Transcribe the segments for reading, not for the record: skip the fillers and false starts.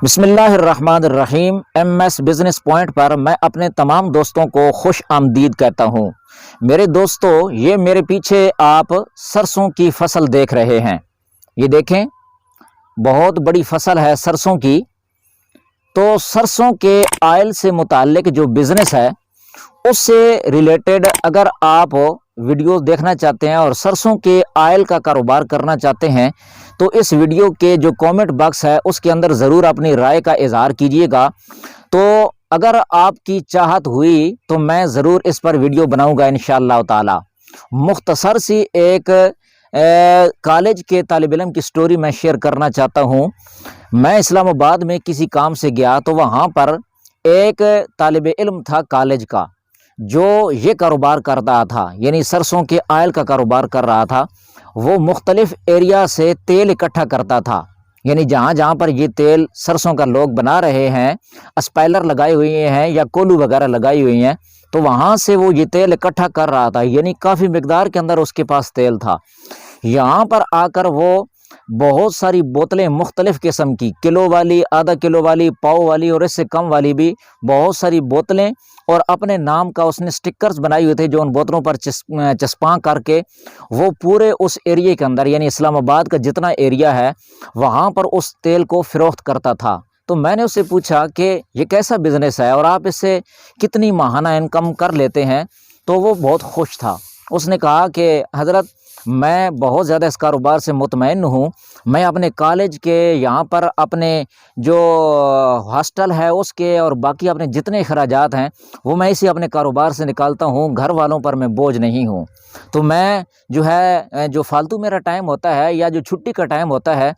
بسم اللہ الرحمن الرحیم۔ ایم ایس بزنس پوائنٹ پر میں اپنے تمام دوستوں کو خوش آمدید کہتا ہوں۔ میرے دوستو، یہ میرے پیچھے آپ سرسوں کی فصل دیکھ رہے ہیں۔ یہ دیکھیں، بہت بڑی فصل ہے سرسوں کی۔ تو سرسوں کے آئل سے متعلق جو بزنس ہے اس سے ریلیٹڈ اگر آپ ویڈیو دیکھنا چاہتے ہیں اور سرسوں کے آئل کا کاروبار کرنا چاہتے ہیں تو اس ویڈیو کے جو کامنٹ باکس ہے اس کے اندر ضرور اپنی رائے کا اظہار کیجئے گا۔ تو اگر آپ کی چاہت ہوئی تو میں ضرور اس پر ویڈیو بناؤں گا انشاءاللہ تعالی۔ مختصر سی ایک کالج کے طالب علم کی سٹوری میں شیئر کرنا چاہتا ہوں۔ میں اسلام آباد میں کسی کام سے گیا تو وہاں پر ایک طالب علم تھا کالج کا جو یہ کاروبار کرتا تھا، یعنی سرسوں کے آئل کا کاروبار کر رہا تھا۔ وہ مختلف ایریا سے تیل اکٹھا کرتا تھا، یعنی جہاں جہاں پر یہ تیل سرسوں کا لوگ بنا رہے ہیں، اسپائلر لگائے ہوئے ہیں یا کولو وغیرہ لگائی ہوئی ہیں، تو وہاں سے وہ یہ تیل اکٹھا کر رہا تھا، یعنی کافی مقدار کے اندر اس کے پاس تیل تھا۔ یہاں پر آ کر وہ بہت ساری بوتلیں مختلف قسم کی، کلو والی، آدھا کلو والی، پاؤ والی اور اس سے کم والی بھی بہت ساری بوتلیں، اور اپنے نام کا اس نے سٹکرز بنائی ہوئے تھے جو ان بوتلوں پر چسپاں کر کے وہ پورے اس ایریے کے اندر، یعنی اسلام آباد کا جتنا ایریا ہے وہاں پر اس تیل کو فروخت کرتا تھا۔ تو میں نے اس سے پوچھا کہ یہ کیسا بزنس ہے اور آپ اس سے کتنی ماہانہ انکم کر لیتے ہیں؟ تو وہ بہت خوش تھا۔ اس نے کہا کہ حضرت، میں بہت زیادہ اس کاروبار سے مطمئن ہوں۔ میں اپنے کالج کے یہاں پر اپنے جو ہاسٹل ہے اس کے اور باقی اپنے جتنے اخراجات ہیں وہ میں اسی اپنے کاروبار سے نکالتا ہوں، گھر والوں پر میں بوجھ نہیں ہوں۔ تو میں جو فالتو میرا ٹائم ہوتا ہے یا جو چھٹی کا ٹائم ہوتا ہے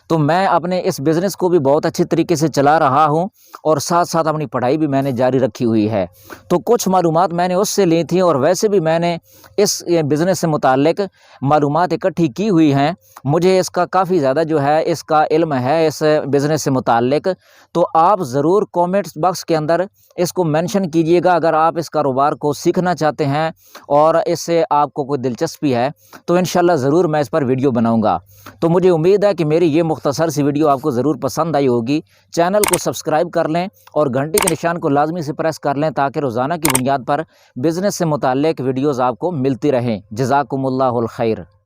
تو میں اپنے اس بزنس کو بھی بہت اچھی طریقے سے چلا رہا ہوں اور ساتھ ساتھ اپنی پڑھائی بھی میں نے جاری رکھی ہوئی ہے۔ تو کچھ معلومات میں نے اس سے لی تھیں اور ویسے بھی میں نے اس بزنس سے متعلق معلومات اکٹھی کی ہوئی ہیں۔ مجھے اس کا کافی زیادہ اس کا علم ہے اس بزنس سے متعلق۔ تو آپ ضرور کومنٹس باکس کے اندر اس کو مینشن کیجئے گا اگر آپ اس کاروبار کو سیکھنا چاہتے ہیں اور اس سے آپ کو کوئی دلچسپی ہے تو انشاءاللہ ضرور میں اس پر ویڈیو بناؤں گا۔ تو مجھے امید ہے کہ میری یہ مختصر سی ویڈیو آپ کو ضرور پسند آئی ہوگی۔ چینل کو سبسکرائب کر لیں اور گھنٹی کے نشان کو لازمی سے پریس کر لیں تاکہ روزانہ کی بنیاد پر بزنس سے متعلق ویڈیوز آپ کو ملتی رہیں۔ جزاکم اللہ الخیر۔